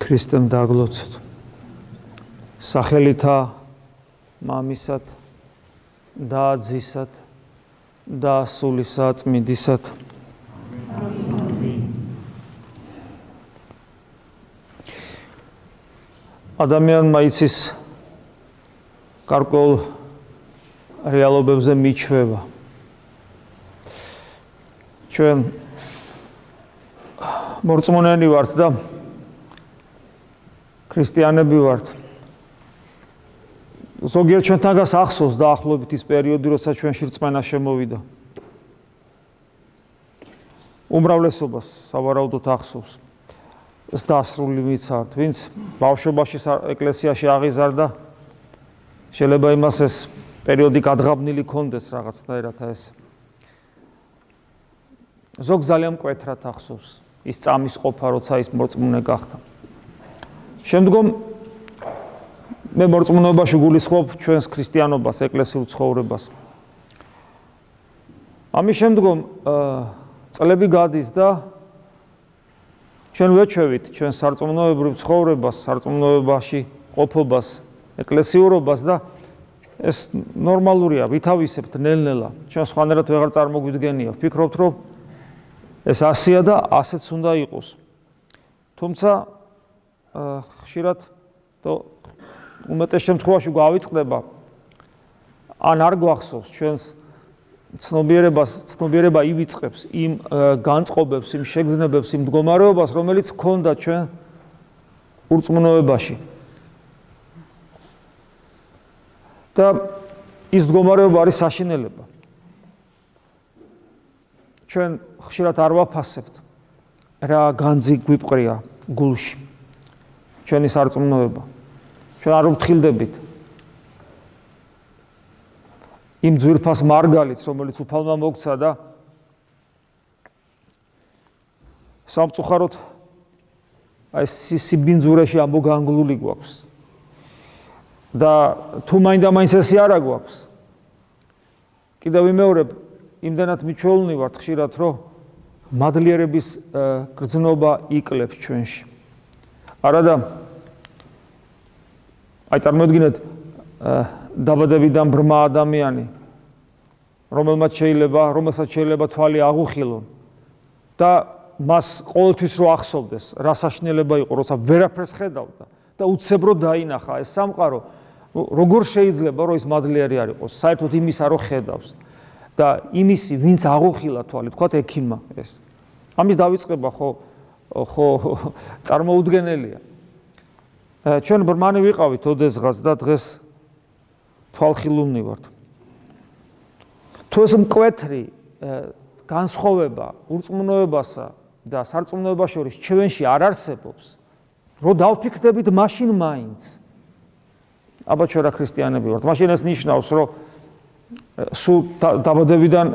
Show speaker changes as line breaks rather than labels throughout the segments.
ქრისტემ დაგლოცოთ. სახელითა მამისად და ძისად და სულისა წმინდისად. ადამიანმა იცის გარკვეულ რეალობებზე მიჩვევა. ჩვენ მორწმუნენი ვართ და ქრისტიანები ვართ. ზოგიერთ ჩვენთან გასახსოვს დაახლოებით ის პერიოდი, როცა ჩვენში რწმენა შემოვიდა. უმრავლესობას სავარაუდოდ ახსოვს. დასრული ვიცართ, ვინც ბავშვობაში ეკლესიაში აღიზარდა, შეიძლება იმას ეს პერიოდი გადღაბნილი ქონდეს რაღაცნაირად ეს. ზოგ ძალიან მკვეთრად ახსოვს ის წამის ყოფა, როცა ის მორწმუნე გახდა. შემდგომ მე მორწმუნეობაში გულისხმობ ჩვენს ქრისტიანობას, ეკლესიურ ცხოვრებას. ამის შემდგომ წლები გადის და ჩვენ ვეჩვევით ჩვენ სარწმუნოებრივ ცხოვრებას, სარწმუნოებაში ყოფობას, ეკლესიურობას და ეს ნორმალურია, ვითავისებთ ნელ-ნელა. ჩვენ სხვანაირად ვეღარ წარმოგვიდგენია. ვფიქრობთ, რომ ეს ასია და ასეც უნდა იყოს. თუმცა ხშირად და უმეტეს შემთხვევაში გავიწყდება ან არ გვახსოვს ჩვენს ცნობიერება ივიწყებს იმ განწყობებს, იმ შეგრძნებებს, იმ მდგომარეობას, რომელიც ჰქონდა ჩვენ ურწმუნოებაში. და ის მდგომარეობა არის საშინელება. ჩვენ ხშირად არ ვაფასებთ რა განძი გვიპყრია გულში. ჩვენი სარწმუნოება. ჩვენ არ ვფრთხილდებით იმ ძვირფას მარგალიც, რომელიც უფალმა მოგცა და სამწუხაროდ აი სიბინძურეში ამოგანგლული გვაქვს. და თუ მაინდა-მაინც ესე არა გვაქვს. კიდევ ვიმეორებ, იმდანაც მიჩვეულნი ვართ ხშირად, რომ მადლიერების გრძნობა იკლებს ჩვენში. არადა აი წარმოიდგინეთ დაბადებიდან ბრმა ადამიანი, რომელსაც შეიძლება თვალი აღუხილონ და მას ყოველთვის რო ახსოვდეს, რა საშინელება იყო, როცა ვერაფერს ხედავდა და უცებრო დაინახა ეს სამყარო, როგორ შეიძლება რომ ის მადლიერი არ იყოს, საერთოდ იმისა რო ხედავს და იმისი, ვინც აღუხილა თვალი, თქვათ ექიმმა ეს. ამის დავიწყება ხო წარმოუდგენელია. ჩვენ ბრმანი ვიყავით ოდესღაც და დღეს თვალხილულნი ვართ. თუ ეს მკვეთრი განსხვავება ურწმუნოებასა და სარწმუნოებას შორის ჩვენში არ არსებობს, რო დავფიქრდებით მაშინ მაინც აბა ჩვენ რა ქრისტიანები ვართ. მაშინ ეს ნიშნავს, რომ სულ დაბადებიდან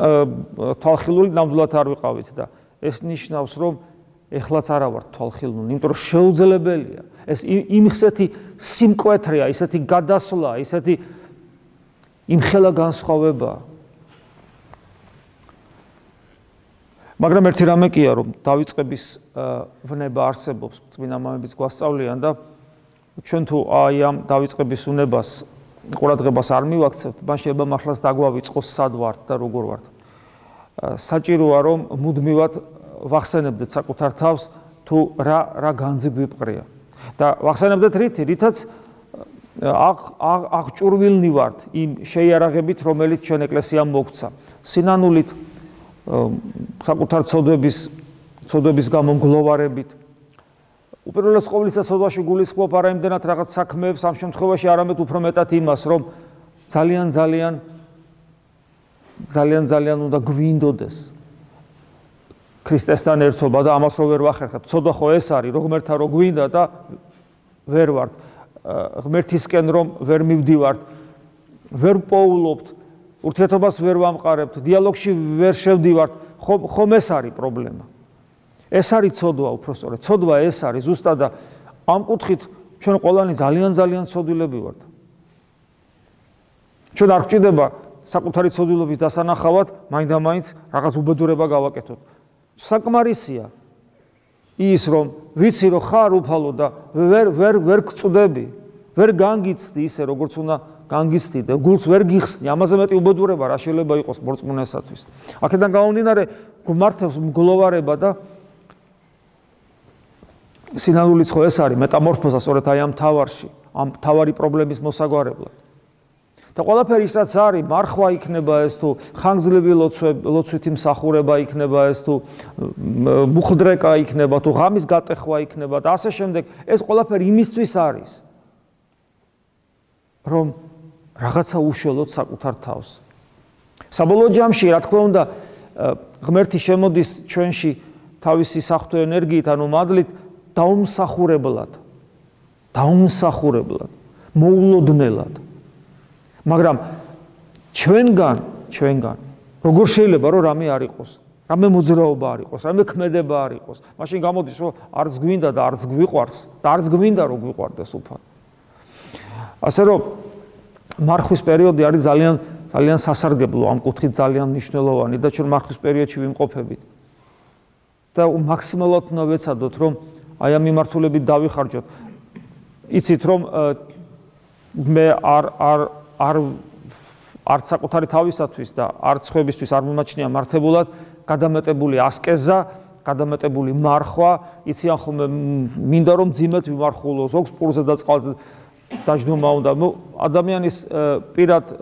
თვალხილული ნამდვილად არ ვიყავით და ეს ნიშნავს, რომ ეხლაც არა ვართ თვალხილული, იმიტომ რომ შეუძლებელია. ეს იმხსეთი სიმკვეთრეა, ისეთი გადასვლა, ისეთი იმხელა განსხვავებაა. მაგრამ ერთი რამე კია, რომ დავიწყების ვნება არსებობს, წმინდა მამებიც გვასწავლიან და ჩვენ თუ აი ამ დავიწყების უნებას ყურადღებას არ მივაქცევთ, მან შეიძლება მართლაც დაგვავიწყოს სად ვართ და როგორ ვართ. საჭიროა რომ მუდმივად ვახსენებდეთ საკუთარ თავს თუ რა განძი გვიპყრია. და ვახსენებდეთ რითაც აღჭურვილნი ვართ იმ შეიარაღებით, რომელიც ჩვენ ეკლესიამ მოგცა. სინანულით, საკუთარ ცოდვების გამო მგლოვარებით. უპირველეს ყოვლისა ცოდვაში გულისხმობ არა იმდენად რაღაც საქმეებს, ამ შემთხვევაში არამედ უფრო მეტად იმას, რომ ძალიან უნდა გვინდოდეს ქრისტესთან ერთობა და ამას რო ვერ ვახერხებთ. ცოდვა ხო ეს არის, რომ ღმერთთან რო გვინდა და ვერ ვართ. ღმერთისკენ რომ ვერ მივდივართ, ვერ პოულობთ, ურთიერთობას ვერ ვამყარებთ, დიალოგში ვერ შევდივართ, ხომ ეს არის პრობლემა. ეს არის ცოდვა უпроსტորე. ცოდვა ეს არის ზუსტად და ამ კუთხით ჩვენ ყველანი ძალიან ცოდვილები ვართ. ჩვენ არ გვჭირდება საკუთარი ცოდვილობის დასანახავად მაინდამაინც რაღაც უბედურება გავაკეთოთ. საკმარისია ის რომ ვიცი რომ ხარ უფალო და ვერ გწვდები, ვერ განგიცდი ისე როგორც უნდა განგიცდი და გულს ვერ გიხსნი, ამაზე მეტი უბედურება რა შეიძლება იყოს მორწმუნესათვის. აქედან გამომდინარე გვმართებს მგლოვარება და სინანულიც ხო ეს არის მეტამორფოზა სწორედ აი ამ თავარში, ამ თავარი პრობლემის მოსაგვარებლად. და ყველაფერი ისაც არის, მარხვა იქნება ეს თუ ხანგრძლივი ლოცვითი მსახურება იქნება ეს თუ მუხლდრეკა იქნება თუ ღამის გატეხვა იქნება და ასე შემდეგ, ეს ყველაფერი იმისთვის არის, რომ რაღაცა უშველოთ საკუთარ თავს. საბოლოო ჯამში, რა თქმა უნდა, ღმერთი შემოდის ჩვენში თავისი საღვთო ენერგიით, ანუ მადლით დაუმსახურებლად, მოულოდნელად. მაგრამ ჩვენგან როგორ შეიძლება რომ რამე არ იყოს, რამე მოძრაობა არ იყოს, რამე ქმედება არ იყოს, მაშინ გამოდის რომ არც გვინდა და არც გვიყვარს და არც გვინდა რომ გვიყვარდეს უფალ. ასე რომ მარხვის პერიოდი არის ძალიან სასარგებლო, ამ კუთხით ძალიან მნიშვნელოვანი და ჩვენ მარხვის პერიოდში ვიმყოფებით. და მაქსიმალურად უნდა ვეცადოთ რომ აი ამ მიმართულებით დავიხარჯოთ. იცით რომ მე არც საკუთარი თავისათვის და არც სხვებისთვის არ მომაჩნია მართებულად გადამეტებული ასკეზა, გადამეტებული მარხვა, იციან ხოლმე მინდა რომ ძიმეთ ვიმარხულო, ზოგს პურზე და წყალზე დაждომა უნდა. ადამიანის პირად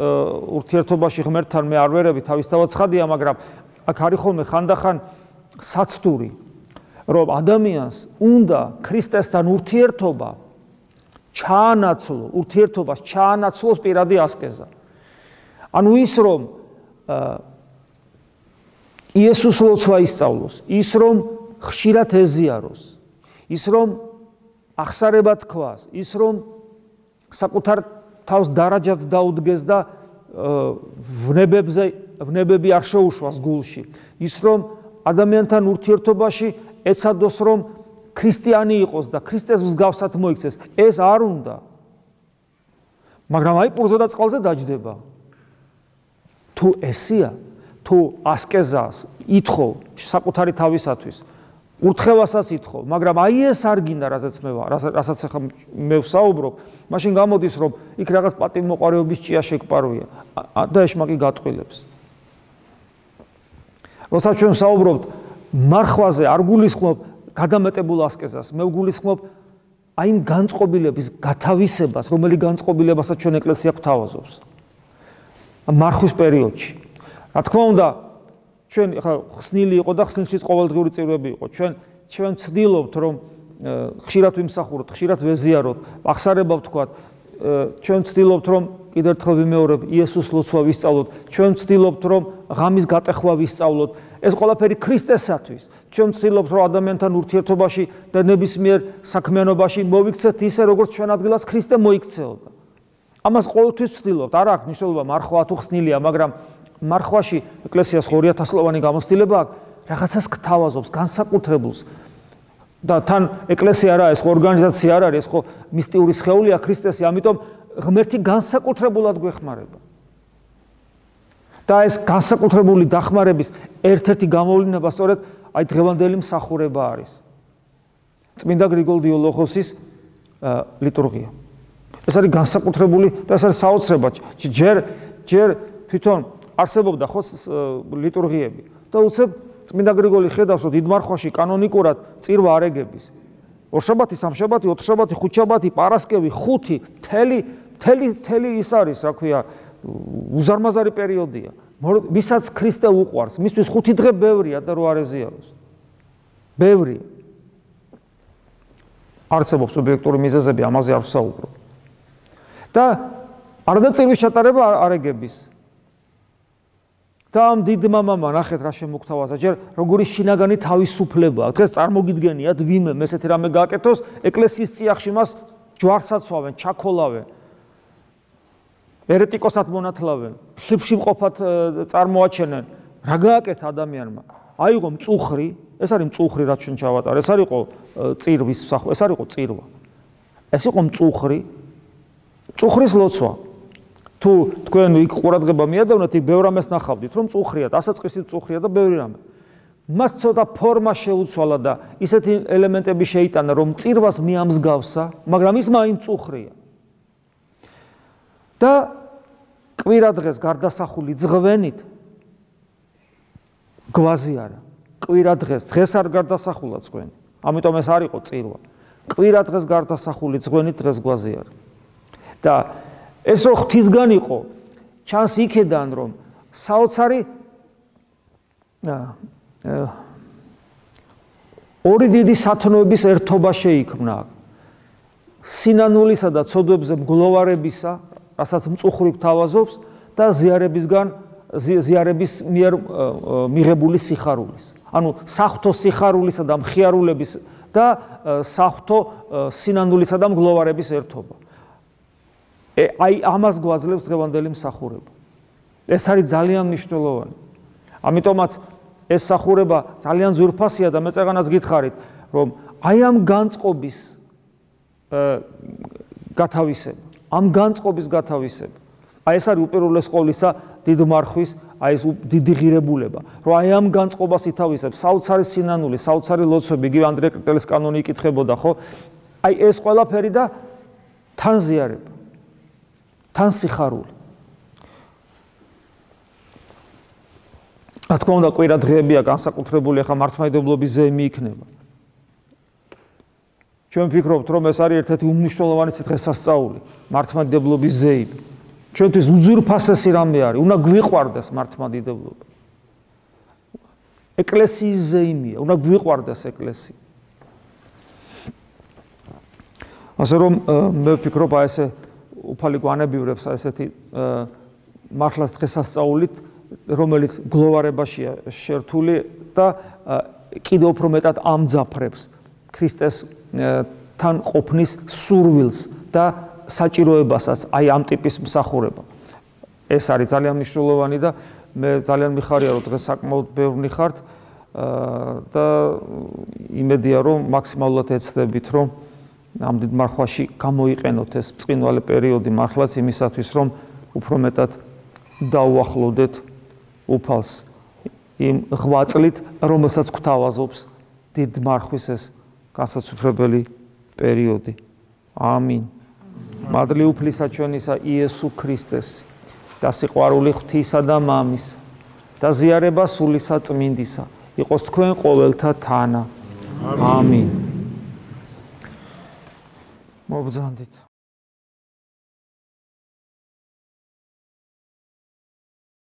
ურთიერთობაში ღმერთთან მე არ ვერები, თავისთავად ცხადია, მაგრამ აქ არის ხოლმე ხანდახან საცდური, რომ ადამიანს უნდა ქრისტესთან ურთიერთობა ჩაანაცვლოს პირადი ასკეზა. ანუ ის რომ იესოს ლოცვა ისწავლოს, ის რომ ხშირად ეზიაროს, ის რომ აღსარება თქვას, ის რომ საკუთარ თავს დარაჯად დაუდგეს და ვნებები არ შეუშვას გულში, ის რომ ადამიანთან ურთიერთობაში ეცადოს რომ ქრისტიანი იყოს და ქრისტეს მსგავსად მოიქცეს, ეს არ უნდა. მაგრამ აი პურზე და წყალზე დაჯდება. თუ ესია, თუ ასკეზას ითხოვ საკუთარი თავისათვის, ურთხევასაც ითხოვ, მაგრამ აი ეს არ გინდა, რასაც ახლა მე ვსაუბრობ, მაშინ გამოდის რომ იქ რაღაც პატივმოყვარეობის ჭია შეგპარვია და ეშმაკი გატყილებს. როცა ჩვენ ვსაუბრობთ მარხვაზე, არ გულისხმობ გადამეტებულ ასკეზას, მე ვგულისხმობ აი იმ განწყობილების გათავისებას, რომელი განწყობილებასაც ჩვენ ეკლესია გვთავაზობს მარხვის პერიოდში. რა თქმა უნდა, ჩვენ ახლა ხსნილი იყო და ხსნილშიც ყოველდღიური წირვები იყო. ჩვენ ვცდილობთ რომ ხშირად ვიმსახუროთ, ხშირად ვეზიაროთ, აღსარება ვთქვათ, ჩვენ ვცდილობთ რომ კიდევ ერთხელ ვიმეორებ, იესოს ლოცვა ვისწავლოთ, ჩვენ ვცდილობთ რომ ღამის გატეხვა ვისწავლოთ. ეს ყველაფერი ქრისტესათვის. ჩვენ ვცდილობთ რომ ადამიანთან ურთიერთობაში და ნებისმიერ საქმიანობაში მოვიქცეთ ისე როგორც ჩვენ ადგილას ქრისტე მოიქცეოდა. ამას ყოველთვის ვცდილობთ. არ აქვს მნიშვნელობა მარხვა თუ ხსნილია, მაგრამ მარხვაში ეკლესიას 2000-ლოვანი გამოცდილება აქვს, რაღაცას გთავაზობს, განსაკუთრებულს. და თან ეკლესია რა, ეს ორგანიზაცია არ არის, ეს ხო მისტიური სხეულია ქრისტესი, ამიტომ ღმერთი განსაკუთრებულად გვეხმარება. და ეს განსაკუთრებული დახმარების ერთ-ერთი გამოვლინება სწორედ აი დღევანდელი მსახურება არის. წმინდა გრიგოლ დიოლოხოსის ლიტურგია. ეს არის განსაკუთრებული და ეს არის საოცრება. ჯერ თვითონ არსებობდა ხო ლიტურგიები და უცებ წმინდა გრიგოლი ხედავს რომ დიდ მარხვაში კანონიკურად წირვა არ ეგების. ორშაბათი, სამშაბათი, ოთხშაბათი, ხუთშაბათი, პარასკევი, ხუთი, მთელი ის არის, რა ქვია, უზარმაზარი პერიოდია. ვისაც ქრისტე უყვარს, მისთვის ხუთი დღე ბევრია და რო არ ეზიაროს. ბევრია. არსებობს ობიექტური მიზეზები, ამაზე არ ვსაუბრობ. და არადა წირვის ჩატარება არ ეგების. და ამ დიდმა მამამ ნახეთ რა შემოგთავაზა, ჯერ როგორი შინაგანი თავისუფლებაა. დღეს წარმოგიდგენიათ ვინმე ესეთი რამე გააკეთოს, ეკლესიის წიაღში მას ჯვარს აცვავენ, ჩაქოლავენ. ერეტიკოსად მონათლავენ, ხიფში მყოფად წარმოაჩენენ. რა გააკეთა ადამიანმა? აიღო მწუხრი, ეს არის მწუხრი რაც ჩვენ ჩავატარ, ეს არ იყო წირვის მსახურება, ეს არ იყო წირვა. ეს იყო მწუხრის ლოცვა. თუ თქვენ იქ ყურადღება მიადევნოთ, იქ ბევრ რამეს ნახავდით, რომ წუხრია, დასაწყისით წუხრია და ბევრი რამე. მას ცოტა ფორმა შეუცვალა და ისეთი ელემენტები შეიტანა, რომ წირვას მიამსგავსა, მაგრამ ის მაინც წუხრია. და კვირა დღეს გარდასახული ძღვენით გვაზი არა. კვირა დღეს არ გარდასახულა ძღვენი. ამიტომ ეს არ იყო წირვა. კვირა დღეს გარდასახული ძღვენით დღეს გვაზი არა. და ეს რო ღვთისგან იყო, ჩანს იქედან რომ საოცარი ორი დიდი სათნოების ერთობა შეიქმნა. სინანულისა და ცოდვებზე მგლოვარებისა, რასაც მწუხრი გთავაზობს და ზიარების მიერ მიღებული სიხარულის. ანუ საღვთო სიხარულისა და მხიარულების და საღვთო სინანულისა და მგლოვარების ერთობა. აი ამას გვაძლევს დღევანდელი მსახურება. ეს არის ძალიან მნიშვნელოვანი. ამიტომაც ეს მსახურება ძალიან ძვირფასია და მე წეღანას გითხარით, რომ აი ამ განწყობის გათავისება, ამ განწყობის გათავისება. აი ეს არის უპირველეს ყოვლისა დიდ მარხვის, აი ეს დიდი ღირებულება, რომ აი ამ განწყობას ითავისებს საოცარი სინანული, საოცარი ლოცვები, იგივე ანდრია კრიტელის კანონი იკითხებოდა, ხო? აი ეს ყველაფერი და თან ზიარება, თან სიხარული. რა თქმა უნდა, კვირა დღეებია განსაკუთრებული, ახლა მართლმადიდებლობის ზეიმი იქნება. ჩვენ ვფიქრობთ, რომ ეს არის ერთ-ერთი უმნიშვნელოვანესი დღესასწაული, მართლმადიდებლობის ზეიმი. ჩვენთვის უძვირფასესი რამე არის, უნდა გვიყვარდეს მართლმადიდებლობა. ეკლესიის ზეიმია, უნდა გვიყვარდეს ეკლესია. ასე რომ მე ვფიქრობ, აი ესე უფალი გვანებივრებს ესეთი მართლაც დღესასწაულით, რომელიც გლოვარებაშია შერთული და კიდევ უფრო მეტად ამძაფრებს ქრისტეს თან ყოფნის სურვილს და საჭიროებასაც აი ამ ტიპის მსახურება. ეს არის ძალიან მნიშვნელოვანი და მე ძალიან მიხარია, რომ დღეს საკმაოდ ბევრი ხართ და იმედია, რომ მაქსიმალურად ეცდებით, რომ ამ დიდ მარხვაში გამოიყენოთ ეს ბრწყინვალე პერიოდი მართლაც იმისათვის, რომ უფრო მეტად დაუახლოვდეთ უფალს იმ ღვაწლით, რომელსაც გვთავაზობს დიდ მარხვის ეს განსაცვიფრებელი პერიოდი. ამინ. მადლი უფლისა ჩვენისა იესო ქრისტეს და სიყვარული ღვთისა და მამის და ზიარება სულისა წმინდისა იყოს თქვენ ყოველთა თანა. ამინ. მობრძანდით.